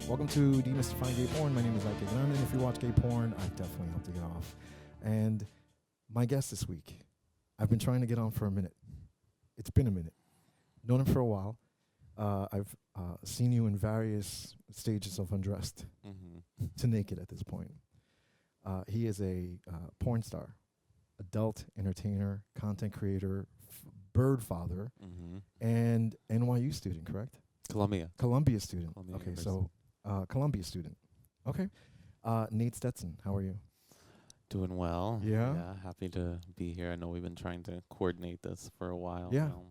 Welcome to Demystifying Gay Porn. My name is Ike, and if you watch gay porn, I definitely help to get off. And my guest this week, I've been trying to get on for a minute. It's been a minute. Known him for a while. I've seen you in various stages of undressed to naked at this point. He is a porn star, adult entertainer, content creator, bird father, and NYU student, correct? Columbia student. Columbia Okay, University. so Columbia student. Okay. Nate Stetson, how are you? Doing well. Yeah? Happy to be here. I know we've been trying to coordinate this for a while Yeah. now.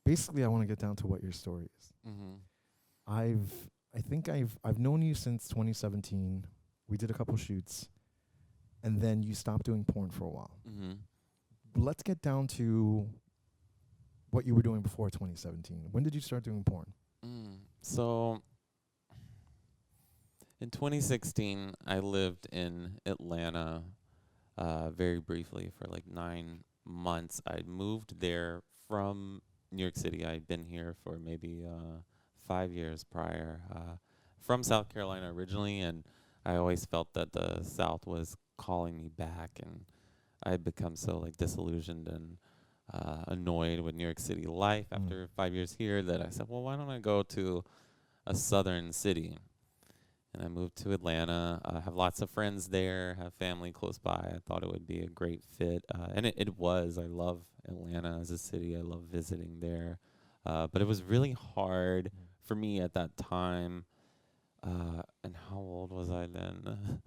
Basically, I want to get down to what your story is. I've known you since 2017. We did a couple shoots, and then you stopped doing porn for a while. Let's get down to what you were doing before 2017. When did you start doing porn? So, in 2016, I lived in Atlanta very briefly for like 9 months. I moved there from New York City. I'd been here for maybe 5 years prior. From South Carolina originally, and I always felt that the South was calling me back, and I had become so like disillusioned and annoyed with New York City life after 5 years here that I said, well, why don't I go to a southern city? And I moved to Atlanta. I have lots of friends there, have family close by. I thought it would be a great fit. And it was. I love Atlanta as a city. I love visiting there. But it was really hard for me at that time. And how old was I then?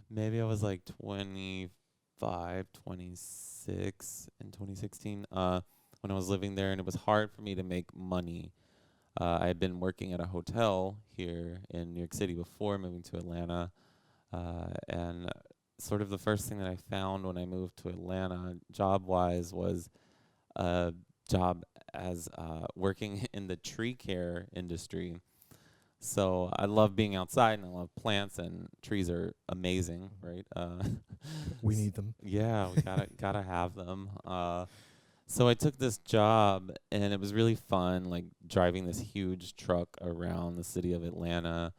Maybe I was like 25, 26 in 2016 when I was living there. And it was hard for me to make money. I had been working at a hotel here in New York City before moving to Atlanta. And sort of the first thing that I found when I moved to Atlanta, job-wise, was a job as working in the tree care industry. So I love being outside, and I love plants, and trees are amazing, right? We need them. Yeah, we gotta have them. So I took this job, and it was really fun, like driving this huge truck around the city of Atlanta.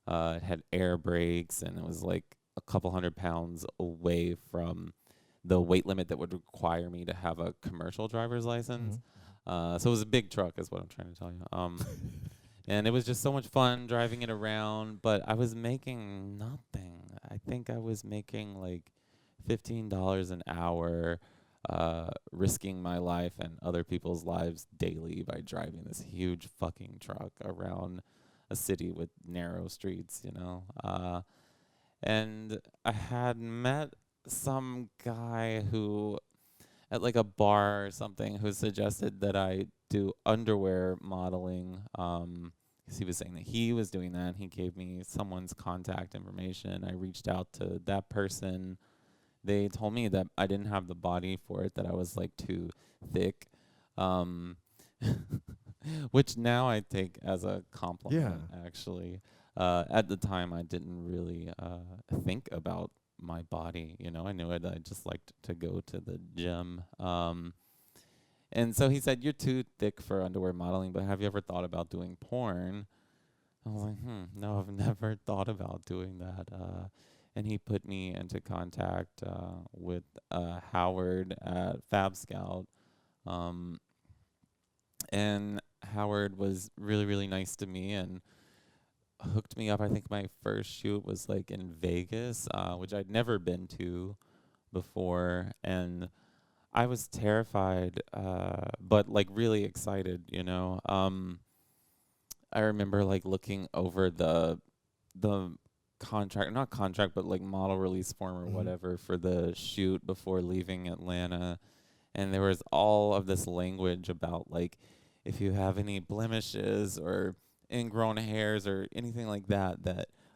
It had air brakes, and it was like a couple 100 pounds away from the weight limit that would require me to have a commercial driver's license. So it was a big truck, is what I'm trying to tell you. And it was just so much fun driving it around, but I was making nothing. I think I was making like $15 an hour, risking my life and other people's lives daily by driving this huge fucking truck around a city with narrow streets, you know. And I had met some guy who, at like a bar or something, who suggested that I do underwear modeling. 'Cause he was saying that he was doing that, and he gave me someone's contact information. I reached out to that person. They told me that I didn't have the body for it, that I was like too thick, which now I take as a compliment, actually. At the time, I didn't really think about my body, you know. I knew it. I just liked to go to the gym. And so he said, you're too thick for underwear modeling, but have you ever thought about doing porn? I was like, no, I've never thought about doing that. And he put me into contact with Howard at Fab Scout. And Howard was really, really nice to me and hooked me up. I think my first shoot was like in Vegas, which I'd never been to before. And I was terrified, but like really excited, you know. I remember like looking over the contract, not contract, but like model release form or whatever for the shoot before leaving Atlanta. And there was all of this language about like, if you have any blemishes or ingrown hairs or anything like that,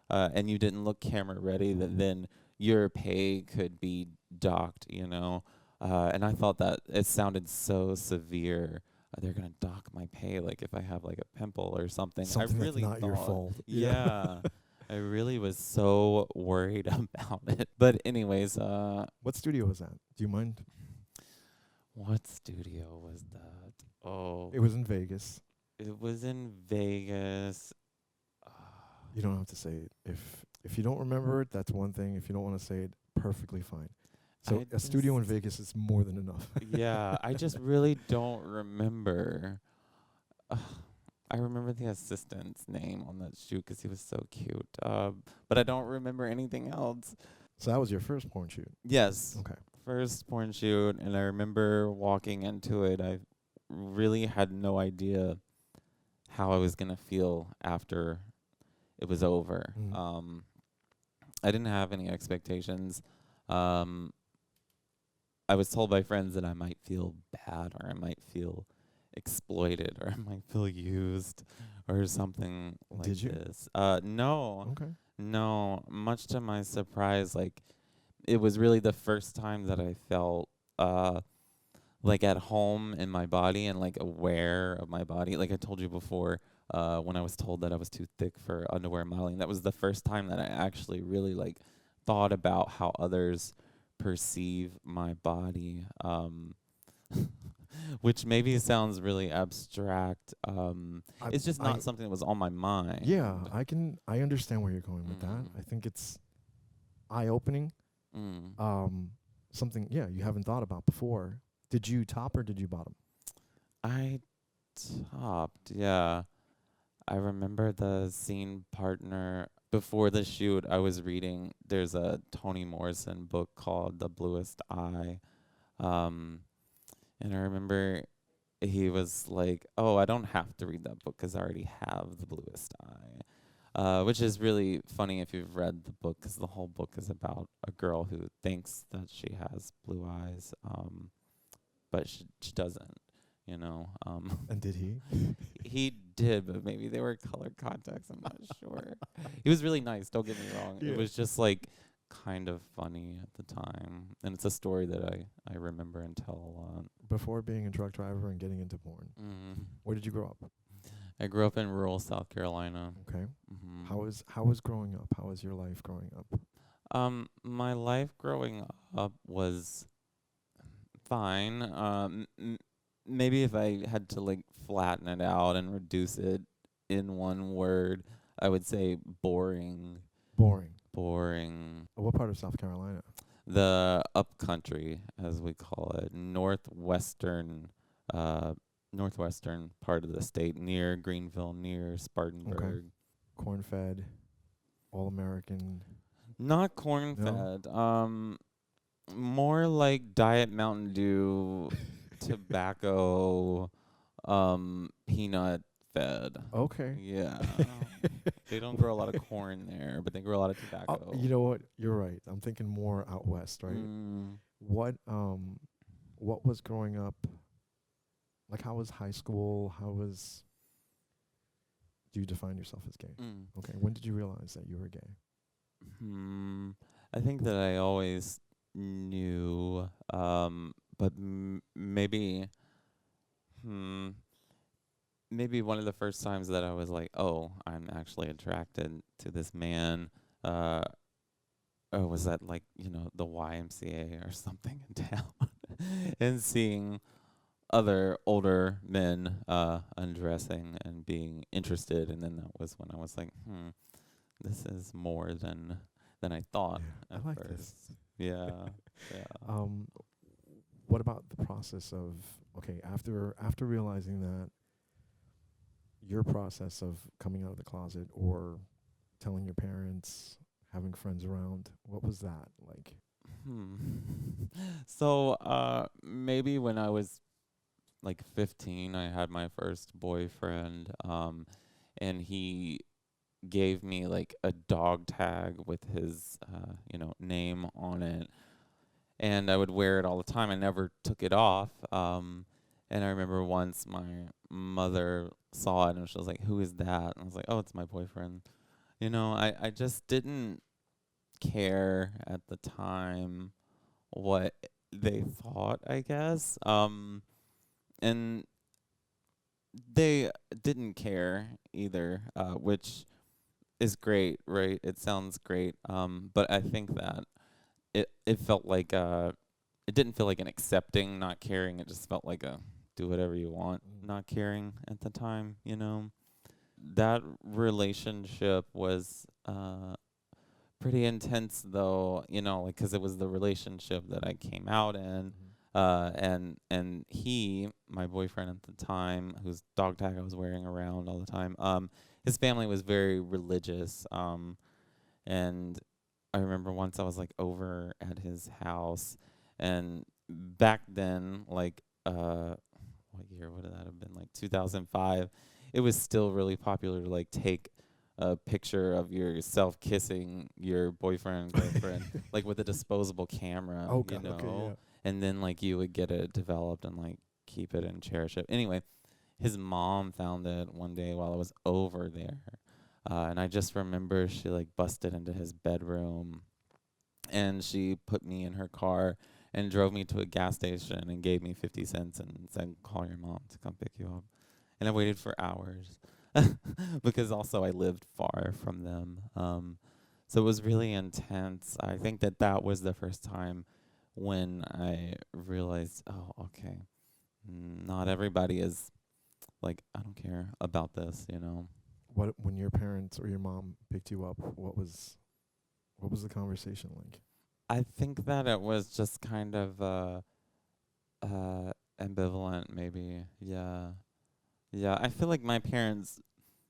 and you didn't look camera ready, that then your pay could be docked, you know. And I thought that it sounded so severe. They're gonna dock my pay, like if I have like a pimple or something. Something I really that's not your fault. Yeah, I really was so worried about it. But anyways, What studio was that? Do you mind? what studio was that? Oh, It was in Vegas. it was in Vegas. You don't have to say it. If you don't remember it, that's one thing. If you don't want to say it, perfectly fine. So I a studio in just- Vegas is more than enough. Yeah, I just really don't remember. Ugh, I remember the assistant's name on that shoot 'cause he was so cute. But I don't remember anything else. So that was your first porn shoot. Yes, Okay. first porn shoot, and I remember walking into it. I really had no idea how I was gonna feel after it was over. Mm. I didn't have any expectations. Um, I was told by friends that I might feel bad or I might feel exploited or I might feel used or something like Did you? this. No, Okay. no. Much to my surprise, like it was really the first time that I felt like at home in my body and like aware of my body. Like I told you before, when I was told that I was too thick for underwear modeling, that was the first time that I actually really like thought about how others perceive my body. Which maybe sounds really abstract. It's just not something that was on my mind. Yeah, I understand where you're going with that. I think it's eye opening. Something you haven't thought about before. Did you top or did you bottom? I topped, yeah. I remember the scene partner before the shoot. I was reading. There's a Toni Morrison book called The Bluest Eye, and I remember he was like, "Oh, I don't have to read that book 'cause I already have the bluest eye," which is really funny if you've read the book 'cause the whole book is about a girl who thinks that she has blue eyes, but she doesn't. You know. And did he? He did, but maybe they were colored contacts. I'm not sure. He was really nice. Don't get me wrong. Yeah. It was just like kind of funny at the time, and it's a story that I remember and tell a lot. Before being a truck driver and getting into porn, where did you grow up? I grew up in rural South Carolina. Okay. Mm-hmm. How was growing up? How was your life growing up? My life growing up was fine. Maybe if I had to like flatten it out and reduce it in one word, I would say boring. Boring. Boring. What part of South Carolina? The upcountry, as we call it, northwestern part of the state, near Greenville, near Spartanburg. Okay. Corn-fed, all-American. Not corn-fed. More like Diet Mountain Dew, tobacco, peanut fed. Okay. Yeah. They don't grow a lot of corn there, but they grow a lot of tobacco. You know what? You're right. I'm thinking more out west, right? What was growing up like? How was high school? Do you define yourself as gay? Okay. When did you realize that you were gay? I think that I always knew, but maybe one of the first times that I was like, oh, I'm actually attracted to this man, was that like, the YMCA or something in town, and seeing other older men undressing and being interested, and then that was when I was like, this is more than I thought at I like first. this. Yeah. Yeah. What about the process of after realizing that, your process of coming out of the closet or telling your parents, having friends around, what was that like? So maybe when I was like 15, I had my first boyfriend, and he gave me like a dog tag with his name on it, and I would wear it all the time. I never took it off. And I remember once my mother saw it and she was like, "Who is that?" And I was like, "Oh, it's my boyfriend." I just didn't care at the time what they thought, I guess. And they didn't care either, which is great, right? It sounds great. But I think that it felt like it didn't feel like an accepting, not caring. It just felt like a do whatever you want, not caring at the time, that relationship was pretty intense, though, you know, like, 'cause it was the relationship that I came out in. And he, my boyfriend at the time, whose dog tag I was wearing around all the time, his family was very religious. And I remember once I was like over at his house, and back then, like, what year would that have been? Like 2005. It was still really popular to like take a picture of yourself kissing your boyfriend, girlfriend, like with a disposable camera, Oh you God. Okay. know, Yeah. and then like you would get it developed and like keep it and cherish it. Anyway, his mom found it one day while I was over there. And I just remember she like busted into his bedroom, and she put me in her car and drove me to a gas station and gave me 50 cents and said, "Call your mom to come pick you up." And I waited for hours because also I lived far from them. So it was really intense. I think that that was the first time when I realized, oh, okay, not everybody is like, I don't care about this, you know. What when your parents or your mom picked you up? What was the conversation like? I think that it was just kind of ambivalent, maybe. Yeah. Yeah, I feel like my parents,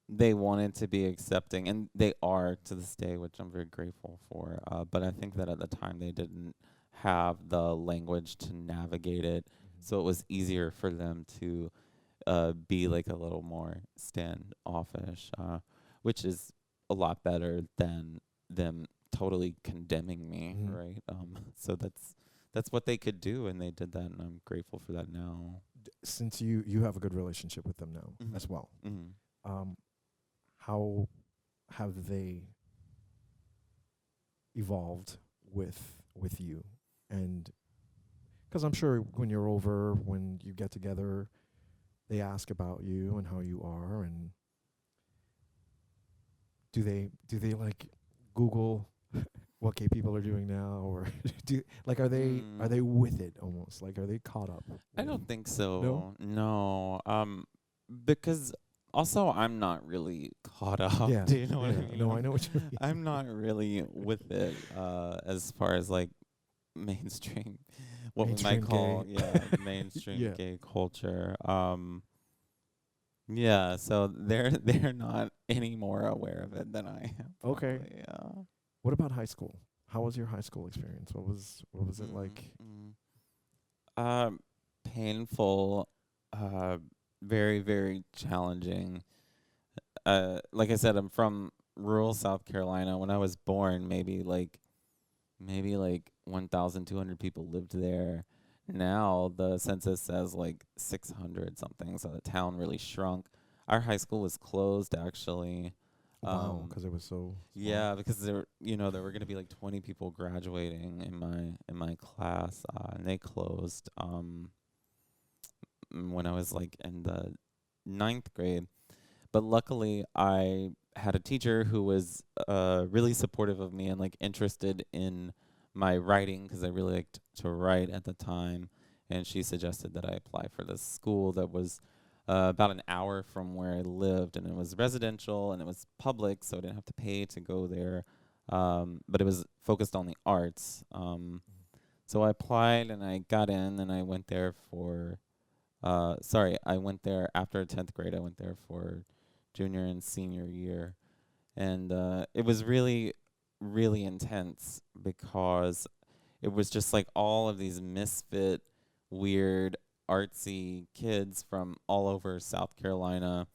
they wanted to be accepting, and they are to this day, which I'm very grateful for. But I think that at the time they didn't have the language to navigate it, so it was easier for them to be like a little more standoffish, which is a lot better than them totally condemning me, Mm-hmm. right? So that's what they could do, and they did that, and I'm grateful for that now. Since you have a good relationship with them now Mhm. as well, Mhm. um, how have they evolved with you? And because I'm sure when you're over, when you get together, they ask about you and how you are, and do they like Google what gay people are doing now, or do like are they with it almost? Like are they caught up I with? don't think No? so. No. Because also I'm not really caught up. Yeah. Do you know what I Yeah. mean? No, I know what you mean. I'm not really with it as far as like mainstream, what we might Mainstream gay. call, yeah, mainstream Yeah. gay culture. Yeah, so they're they're not any more aware of it than I am, Okay. probably. What about high school? How was your high school experience? What was it like? Mm-hmm. Painful, uh, very, very challenging. Like I said, I'm from rural South Carolina. When I was born, maybe like 1,200 people lived there. Now the census says like 600 something, so the town really shrunk. Our high school was closed, actually. Wow, Um, because it was so small. yeah, because there were gonna be like 20 people graduating in my class, and they closed. When I was like in the ninth grade. But luckily, I had a teacher who was really supportive of me and like interested in my writing because I really liked to write at the time. And she suggested that I apply for this school that was about an hour from where I lived, and it was residential and it was public, so I didn't have to pay to go there. But it was focused on the arts. So I applied and I got in, and I went there for I went there after 10th grade. I went there for junior and senior year. And it was really, really intense because it was just like all of these misfit, weird, artsy kids from all over South Carolina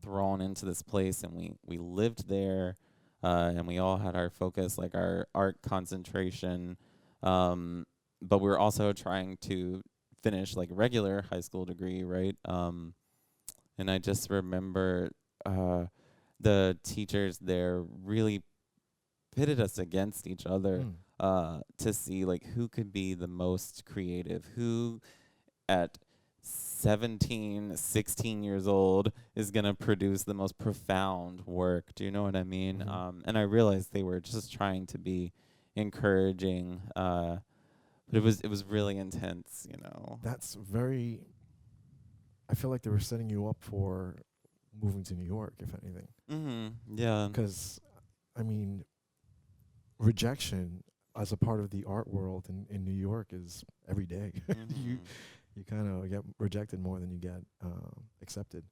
thrown into this place. And we lived there, and we all had our focus, like our art concentration. But we were also trying to finish like regular high school degree, right? And I just remember uh, the teachers there really pitted us against each other Mm. to see like who could be the most creative, who at 17, 16 years old is going to produce the most profound work. Do you know what I mean? And I realized they were just trying to be encouraging, but it was really intense, you know. That's very. I feel like they were setting you up for moving to New York, if anything. Yeah. Because, I mean, rejection as a part of the art world in New York is every day. You Mhm. you kind of get rejected more than you get accepted.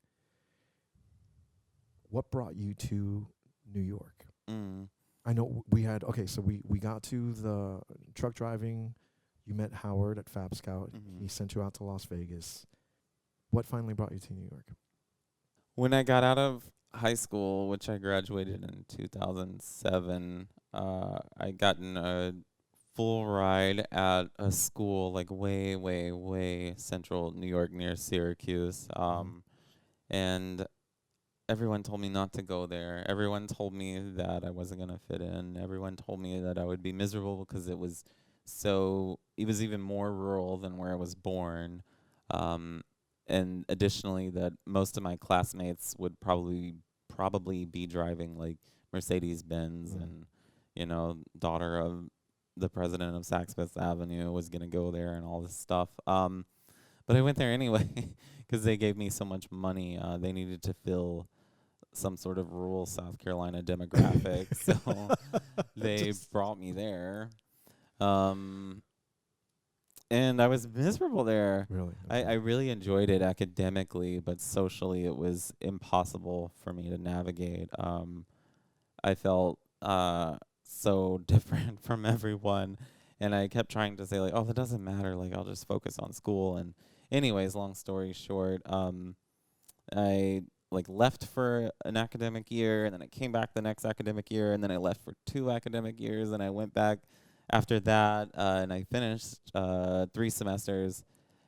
What brought you to New York? Mm. I know we had okay, so we got to the truck driving. You met Howard at Fab Scout. He Mhm. sent you out to Las Vegas. What finally brought you to New York? When I got out of high school, which I graduated in 2007, I got in a full ride at a school like way, way, way central New York near Syracuse. Mhm. And everyone told me not to go there. Everyone told me that I wasn't going to fit in. Everyone told me that I would be miserable because it was even more rural than where I was born. Um, and additionally, that most of my classmates would probably be driving like Mercedes Benz, Mm. and daughter of the president of Saks Fifth Avenue was going to go there and all this stuff. But I went there anyway because they gave me so much money. They needed to fill some sort of rural South Carolina demographic, so they Just brought me there. Um, and I was miserable there. really I okay. really enjoyed it academically, but socially it was impossible for me to navigate. I felt so different from everyone, and I kept trying to say like, "Oh, that doesn't matter. Like, I'll just focus on school." And anyways, long story short, I like left for an academic year, and then I came back the next academic year, and then I left for 2 academic years, and I went back after that, and I finished 3 semesters,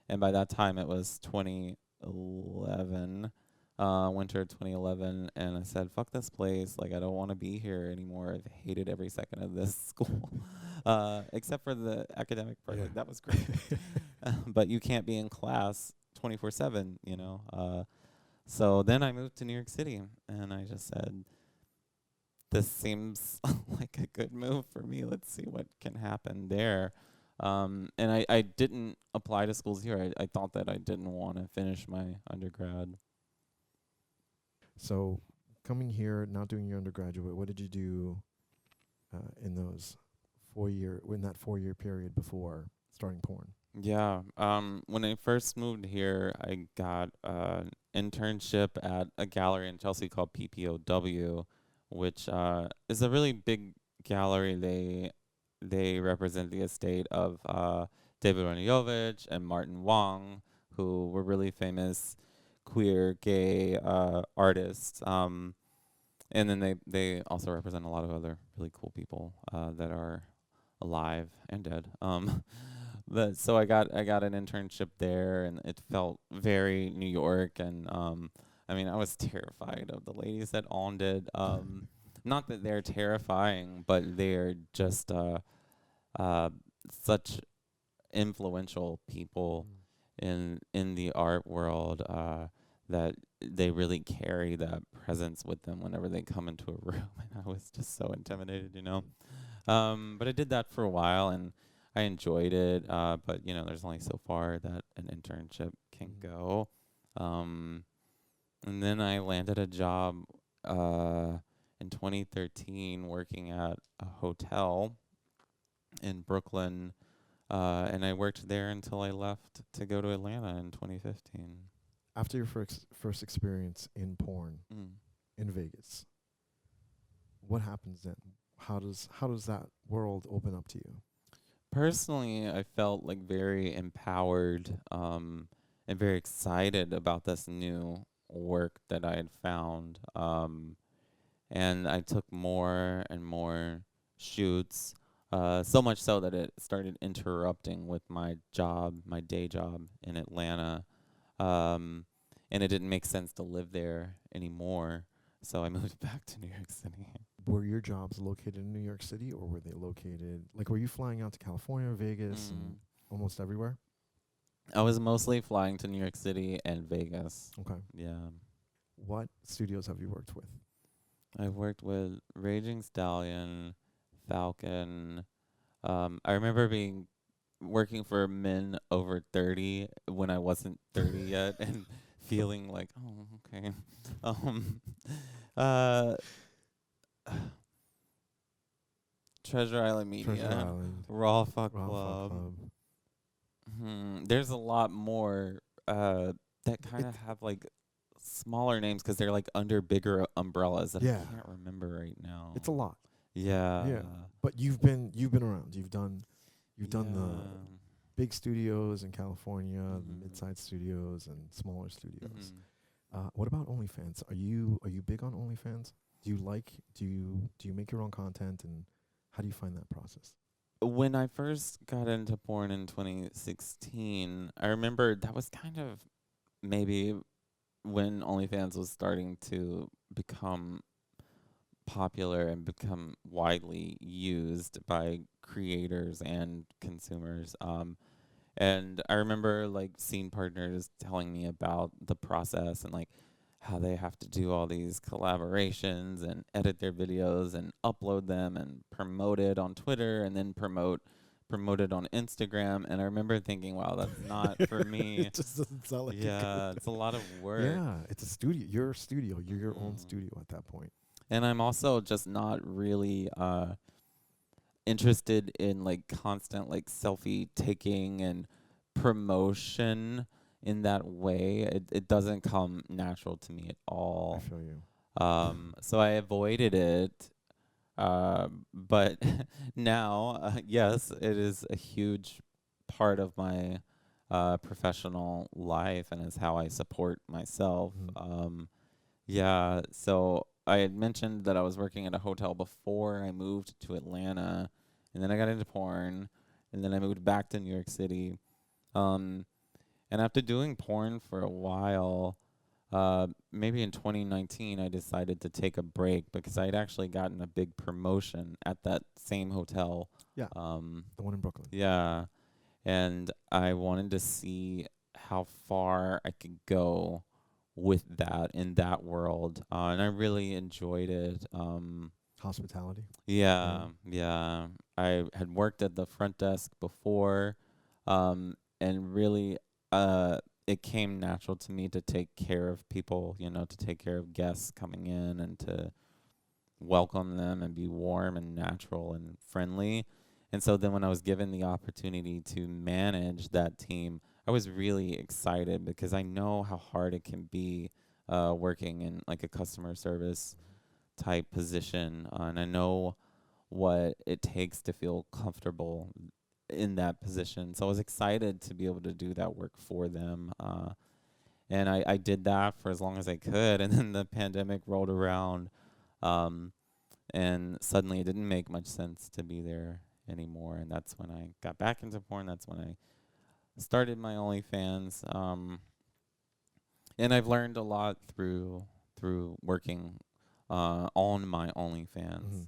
and by that time it was 2011, winter 2011, and I said, "Fuck this place! Like, I don't want to be here anymore. I've hated every second of this school, except for the academic part. Yeah. Like, that was great, but you can't be in class 24/7, you know." So then I moved to New York City, and I just said, "This seems like a good move for me. Let's see what can happen there." And I didn't apply to schools here. I thought that I didn't want to finish my undergrad. So coming here, not doing your undergraduate, what did you do in those 4 year in that 4 year period before starting porn? Yeah. When I first moved here, I got an internship at a gallery in Chelsea called PPOW, which is a really big gallery. They represent the estate of David Raniovich and Martin Wong, who were really famous queer, gay artists. And then they also represent a lot of other really cool people that are alive and dead. But so I got an internship there, and it felt very New York. And I mean, I was terrified of the ladies that owned it. Not that they're terrifying, but they're just uh, such influential people Mm. in the art world, that they really carry that presence with them whenever they come into a room. And I was just so intimidated. But I did that for a while, and I enjoyed it. But there's only so far that an internship can Mm. go. Um, and then I landed a job uh, in 2013 working at a hotel in Brooklyn, and I worked there until I left to go to Atlanta in 2015. After your first experience in porn Mm. in Vegas, what happens then? How does that world open up to you? Personally, I felt like very empowered, and very excited about this new work that I had found. And I took more and more shoots, so much so that it started interrupting with my day job in Atlanta. Um, and it didn't make sense to live there anymore. So I moved back to New York City. Were your jobs located in New York City, or were they located like were you flying out to California, Vegas, Mm. and almost everywhere? I was mostly flying to New York City and Vegas. Okay. Yeah. What studios have you worked with? I've worked with Raging Stallion, Falcon. I remember being working for men over 30 when I wasn't 30 yet, and feeling like, oh, okay. Um, uh, Treasure Island Treasure Media, Island, Raw Fuck Raw Fuck Club. Club. There's a lot more that kind It, of have like smaller names because they're like under bigger umbrellas that yeah, I can't remember right now. it's a lot. Yeah. Yeah, but you've been around. You've done the Yeah. big studios in California, the Mhm. mid-sized studios, and smaller studios. Mhm. What about OnlyFans? Are you big on OnlyFans? Do you make your own content, and how do you find that process? When I first got into porn in 2016, I remember that was kind of maybe when OnlyFans was starting to become popular and become widely used by creators and consumers. And I remember like scene partners telling me about the process and like how they have to do all these collaborations and edit their videos and upload them and promote it on Twitter and then promote it on Instagram. And I remember thinking, wow, that's not for me. It just doesn't sound like it Yeah, could. it's a lot of work. Yeah, it's a studio. You're a studio. You're your own Mhm. studio at that point. And I'm also just not really interested in like constant like selfie taking and promotion in that way. It doesn't come natural to me at I all. feel you. So I avoided it. But now, yes, it is a huge part of my professional life and is how I support myself. Mhm. Yeah, so I had mentioned that I was working at a hotel before I moved to Atlanta, and then I got into porn, and then I moved back to New York City. Um, and after doing porn for a while, maybe in 2019, I decided to take a break because I had actually gotten a big promotion at that same hotel. Yeah, Um, the one in Brooklyn. yeah, and I wanted to see how far I could go with that in that world, and I really enjoyed it. Hospitality. Yeah, yeah. I had worked at the front desk before, and really, it came natural to me to take care of people, to take care of guests coming in and to welcome them and be warm and natural and friendly. And so then when I was given the opportunity to manage that team, I was really excited because I know how hard it can be working in like a customer service type position. And I know what it takes to feel comfortable in that position. So I was excited to be able to do that work for them. And I did that for as long as I could. And then the pandemic rolled around. And suddenly it didn't make much sense to be there anymore. And that's when I got back into porn. That's when I started my OnlyFans. And I've learned a lot through working on my OnlyFans,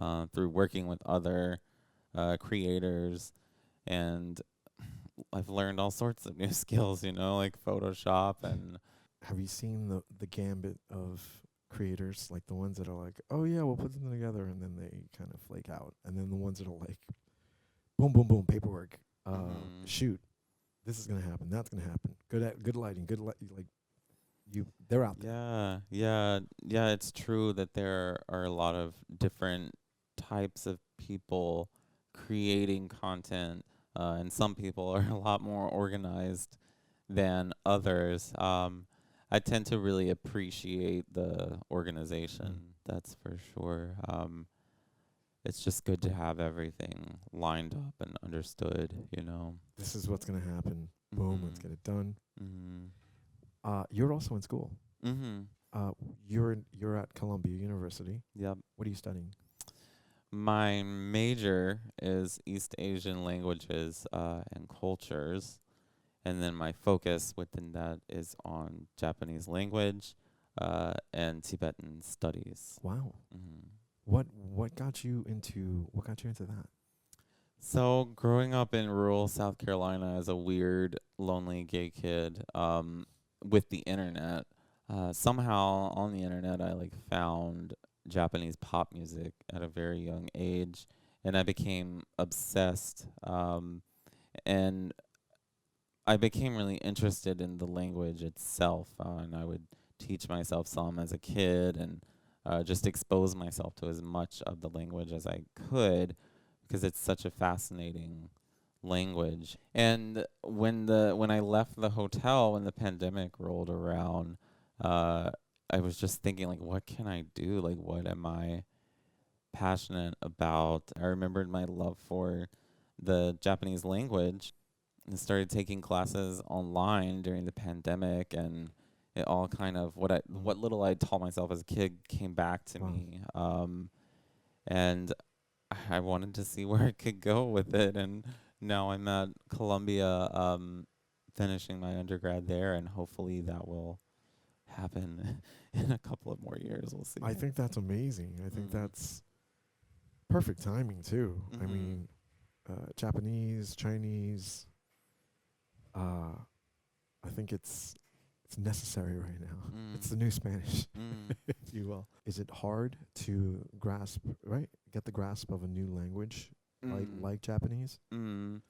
Mm-hmm. through working with other creators. And I've learned all sorts of new skills, like Photoshop and Have you seen the gambit of creators, like the ones that are like, oh yeah, we'll put them together, and then they kind of flake out, and then the ones that are like, boom, boom, boom, paperwork, mhm. shoot, this is gonna happen, that's gonna happen, good lighting, like they're out there. Yeah, it's true that there are a lot of different types of people creating content, and some people are a lot more organized than others. I tend to really appreciate the organization, that's for sure. It's just good to have everything lined up and understood. This is what's gonna happen. Boom, let's Mhm. get it done. Mhm. You're also in school. Mhm. Uh, you're at Columbia University. Yep. What are you studying? My major is East Asian languages and cultures, and then my focus within that is on Japanese language and Tibetan studies. Wow. Mhm. What got you into that? So, growing up in rural South Carolina as a weird, lonely gay kid, with the internet, somehow on the internet, I like found Japanese pop music at a very young age, and I became obsessed. And I became really interested in the language itself, and I would teach myself some as a kid, and just expose myself to as much of the language as I could, because it's such a fascinating language. And when I left the hotel when the pandemic rolled around, I was just thinking, like, what can I do? Like, what am I passionate about? I remembered my love for the Japanese language and started taking classes online during the pandemic, and it all kind of what little I taught myself as a kid came back to Wow. me. And I wanted to see where it could go with it, and now I'm at Columbia, finishing my undergrad there, and hopefully that will happen in a couple of more years. We'll see. I think that's amazing. I think Mm. that's perfect timing too. I Mhm. mean, Japanese, Chinese. I think it's necessary right now. It's the new Spanish, Mm. if you will. Is it hard to grasp, right? Get the grasp of a new language like Japanese? Mm.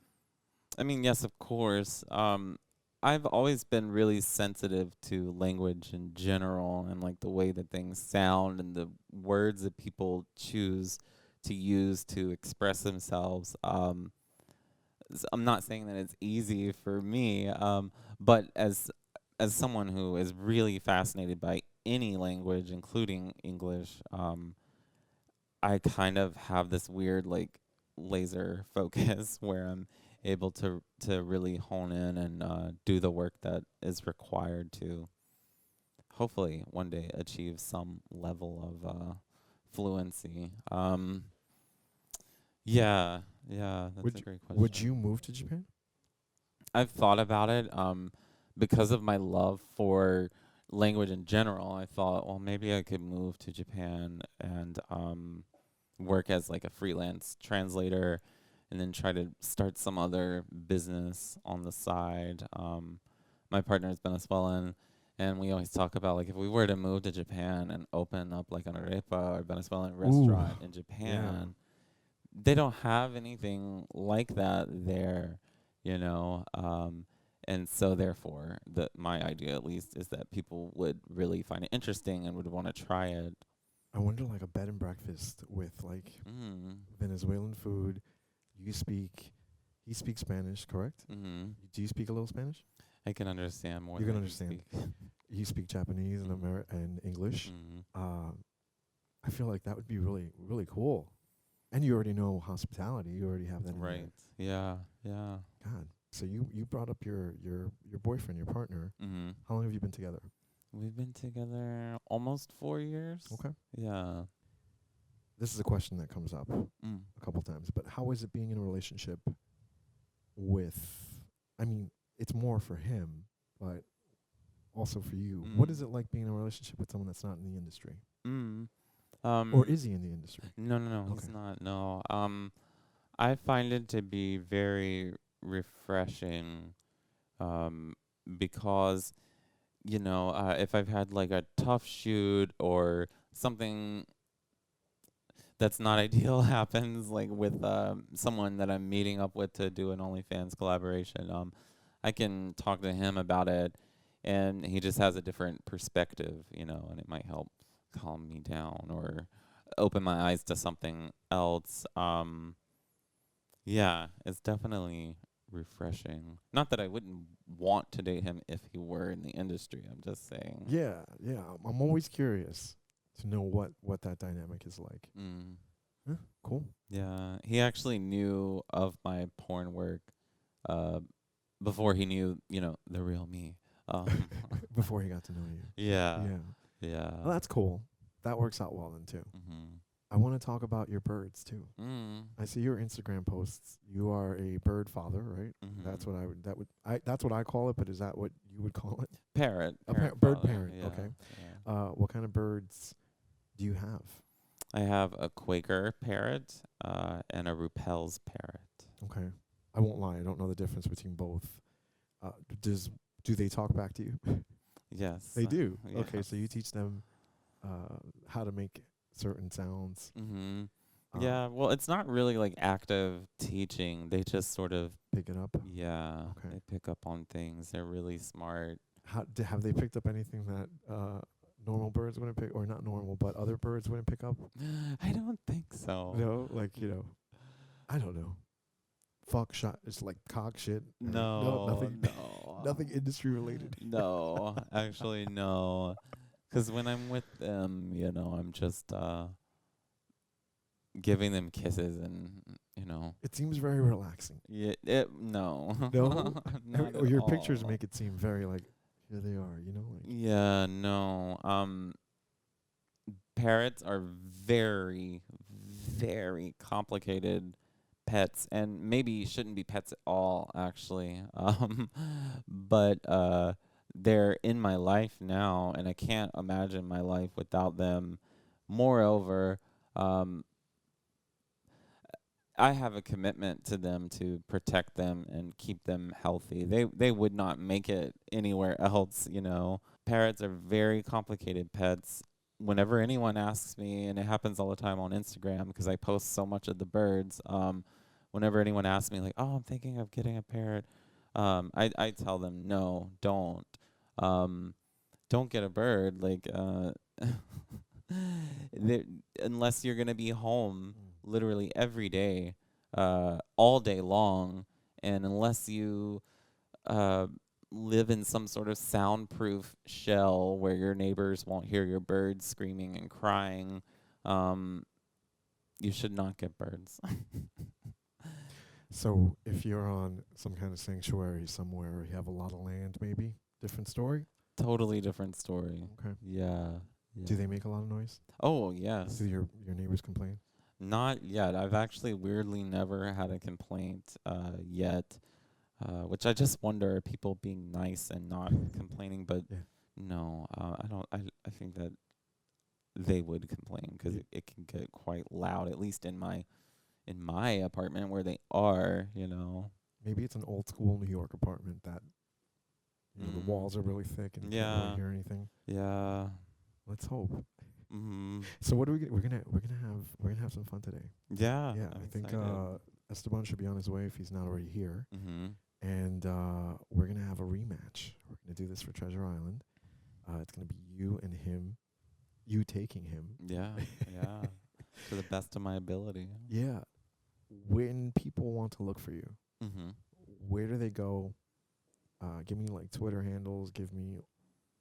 I mean, yes, of course. I've always been really sensitive to language in general, and like the way that things sound and the words that people choose to use to express themselves. I'm not saying that it's easy for me, but as someone who is really fascinated by any language, including English, I kind of have this weird like laser focus where I'm able to really hone in and do the work that is required to hopefully one day achieve some level of fluency. Yeah, yeah, that's a great Would question. you move to Japan? I've thought about it, because of my love for language in general. I thought, well, maybe I could move to Japan and work as like a freelance translator, and then try to start some other business on the side. My partner is Venezuelan, and we always talk about, like, if we were to move to Japan and open up like an arepa or Venezuelan restaurant in Japan, they don't have anything like that there, you know. And so therefore, my idea at least is that people would really find it interesting and would want to try it. I wonder, like a bed and breakfast with like Venezuelan food. You speak, he speaks Spanish, correct? Do you speak a little Spanish? I can understand more You than can I understand. speak. You speak Japanese and and English. I feel like that would be really, really cool. And you already know hospitality. You already have that in Right. Yeah. Yeah. God. So you brought up your boyfriend, your partner. How long have you been together? We've been together almost 4 years. Okay. Yeah. This is a question that comes up a couple times, but how is it being in a relationship with, I mean, it's more for him, but also for you. What is it like being in a relationship with someone that's not in the industry? Or is he in the industry? No, he's not. No. I find it to be very refreshing, because, if I've had like a tough shoot or something that's not ideal happens, like with someone that I'm meeting up with to do an OnlyFans collaboration, I can talk to him about it, and he just has a different perspective, and it might help calm me down or open my eyes to something else. Yeah, it's definitely refreshing. Not that I wouldn't want to date him if he were in the industry. I'm just saying. Yeah, yeah. I'm always curious to know what that dynamic is like. Yeah, cool. Yeah, he actually knew of my porn work before he knew, the real me. Before he got to know you. Yeah. Yeah. Yeah. Well, that's cool. That works out well then too. Mm-hmm. I want to talk about your birds too. I see your Instagram posts. You are a bird father, right? That's what that's what I call it, but is that what you would call it? Parrot. Bird father. parent. Yeah. Okay. Yeah. What kind of birds do you have? I have a Quaker parrot and a Rupel's parrot. Okay. I won't lie. I don't know the difference between both. Do they talk back to you? Yes. They do. Yes. Okay, so you teach them how to make certain sounds. Yeah, well, it's not really like active teaching. They just sort of, Pick it up. yeah, Okay. they pick up on things. They're really smart. Have they picked up anything that normal birds wouldn't pick, or not normal, but other birds wouldn't pick up? I don't think so. No, like I don't know. Fuck shot. It's like cock shit. No, No, nothing. no. Nothing industry related. No, actually, no. Because when I'm with them, I'm just giving them kisses and, It seems very relaxing. yeah, no. No, Not at your pictures all. make it seem very like here they are. Like Yeah, no. Parrots are very, very complicated pets, and maybe shouldn't be pets at all, actually. But they're in my life now, and I can't imagine my life without them. Moreover, um, I have a commitment to them to protect them and keep them healthy. They would not make it anywhere else. Parrots are very complicated pets. Whenever anyone asks me, and it happens all the time on Instagram because I post so much of the birds, whenever anyone asks me like, "Oh, I'm thinking of getting a parrot," I tell them, "No, don't. Um, don't get a bird. Like, there- unless you're gonna be home literally every day, all day long, and unless you uh, live in some sort of soundproof shell where your neighbors won't hear your birds screaming and crying, you should not get birds." so, if you're on some kind of sanctuary somewhere, or you have a lot of land, maybe different story. Totally different story. Okay. Yeah. Do they make a lot of noise? Oh, yes. Do your neighbors complain? Not yet. I've actually weirdly never had a complaint yet, which I just wonder, are people being nice and not complaining? But Yeah. no, I don't. I think that they would complain because it can get quite loud, at least in my apartment where they are. Maybe it's an old school New York apartment that the walls are really thick and you can't really Yeah. hear anything. Yeah. Let's hope. Mm-hmm. So what are we're gonna have some fun today. Yeah. Yeah, I'm I think excited. Esteban should be on his way if he's not already here. Mm-hmm. And we're gonna have a rematch. We're gonna do this for Treasure Island. It's gonna be you and him, you taking him. Yeah. Yeah. To the best of my ability. Yeah. When people want to look for you, Mm-hmm. where do they go? Give me like Twitter handles. Give me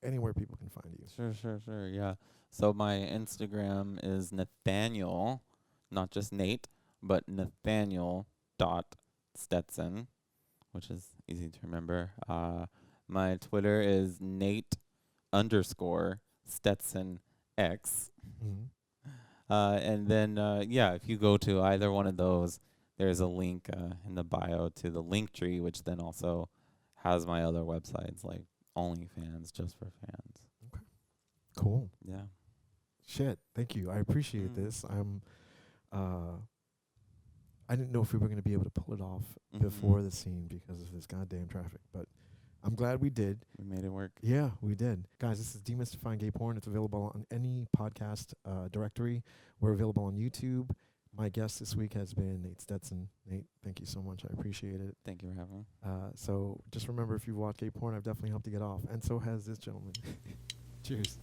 anywhere people can find you. Sure. Yeah. So my Instagram is Nathaniel, not just Nate, but Nathaniel dot Stetson, which is easy to remember. My Twitter is Nate underscore Stetson X. Mm-hmm. And then, if you go to either one of those, there's a link in the bio to the link tree, which then also has my other websites like OnlyFans, just for fans. Cool. Yeah. Shit. Thank you. I appreciate this. I didn't know if we were going to be able to pull it off before the scene because of this goddamn traffic, but I'm glad we did. We made it work. Yeah, we did. Guys, this is Demystifying Gay Porn. It's available on any podcast directory. We're available on YouTube. My guest this week has been Nate Stetson. Nate, thank you so much. I appreciate it. Thank you for having me. So just remember, if you've watched gay porn, I've definitely helped you get off. And so has this gentleman. Cheers.